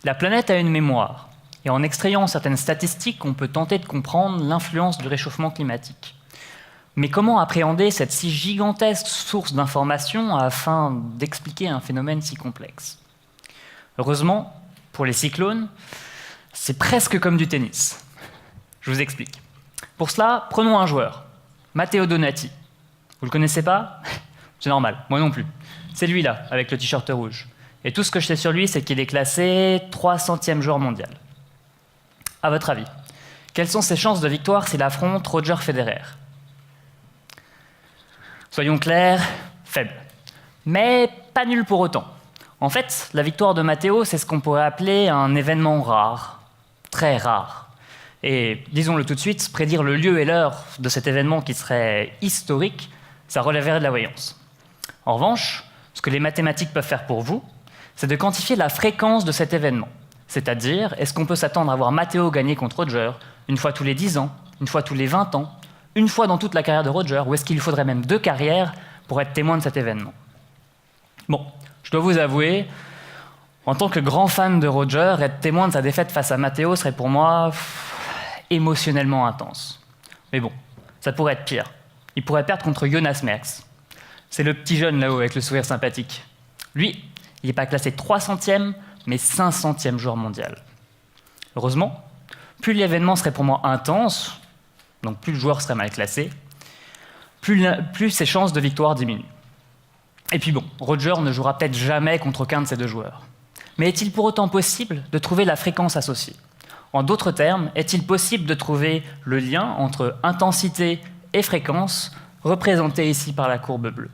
La planète a une mémoire, et en extrayant certaines statistiques, on peut tenter de comprendre l'influence du réchauffement climatique. Mais comment appréhender cette si gigantesque source d'informations afin d'expliquer un phénomène si complexe? Heureusement, pour les cyclones, c'est presque comme du tennis. Je vous explique. Pour cela, prenons un joueur, Matteo Donati. Vous le connaissez pas? C'est normal, moi non plus. C'est lui là, avec le t-shirt rouge. Et tout ce que je sais sur lui, c'est qu'il est classé 300e joueur mondial. À votre avis, quelles sont ses chances de victoire s'il affronte Roger Federer? Soyons clairs, faible. Mais pas nul pour autant. En fait, la victoire de Matteo, c'est ce qu'on pourrait appeler un événement rare, très rare. Et disons-le tout de suite, prédire le lieu et l'heure de cet événement qui serait historique, ça relèverait de la voyance. En revanche, ce que les mathématiques peuvent faire pour vous, c'est de quantifier la fréquence de cet événement. C'est-à-dire, est-ce qu'on peut s'attendre à voir Matteo gagner contre Roger une fois tous les 10 ans, une fois tous les 20 ans, une fois dans toute la carrière de Roger, ou est-ce qu'il faudrait même 2 carrières pour être témoin de cet événement? Bon, je dois vous avouer, en tant que grand fan de Roger, être témoin de sa défaite face à Matteo serait pour moi émotionnellement intense. Mais bon, ça pourrait être pire. Il pourrait perdre contre Jonas Merckx. C'est le petit jeune là-haut avec le sourire sympathique. Lui, il n'est pas classé 300e, mais 500e joueur mondial. Heureusement, plus l'événement serait pour moi intense, donc plus le joueur serait mal classé, plus ses chances de victoire diminuent. Et puis bon, Roger ne jouera peut-être jamais contre aucun de ces deux joueurs. Mais est-il pour autant possible de trouver la fréquence associée? En d'autres termes, est-il possible de trouver le lien entre intensité et fréquence, représentée ici par la courbe bleue?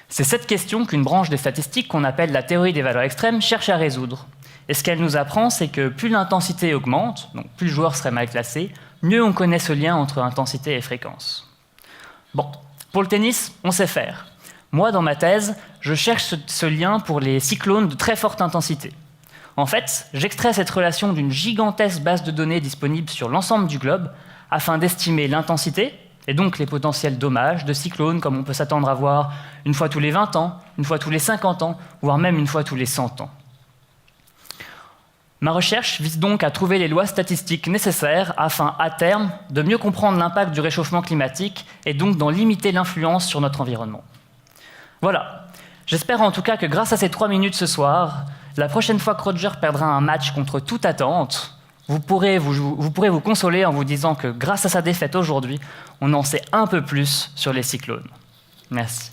C'est cette question qu'une branche des statistiques qu'on appelle la théorie des valeurs extrêmes cherche à résoudre. Et ce qu'elle nous apprend, c'est que plus l'intensité augmente, donc plus le joueur serait mal classé, mieux on connaît ce lien entre intensité et fréquence. Bon, pour le tennis, on sait faire. Moi, dans ma thèse, je cherche ce lien pour les cyclones de très forte intensité. En fait, j'extrais cette relation d'une gigantesque base de données disponible sur l'ensemble du globe afin d'estimer l'intensité et donc les potentiels dommages de cyclones comme on peut s'attendre à voir une fois tous les 20 ans, une fois tous les 50 ans, voire même une fois tous les 100 ans. Ma recherche vise donc à trouver les lois statistiques nécessaires afin, à terme, de mieux comprendre l'impact du réchauffement climatique et donc d'en limiter l'influence sur notre environnement. Voilà. J'espère en tout cas que grâce à ces 3 minutes ce soir, la prochaine fois que Roger perdra un match contre toute attente, vous pourrez vous consoler en vous disant que grâce à sa défaite aujourd'hui, on en sait un peu plus sur les cyclones. Merci.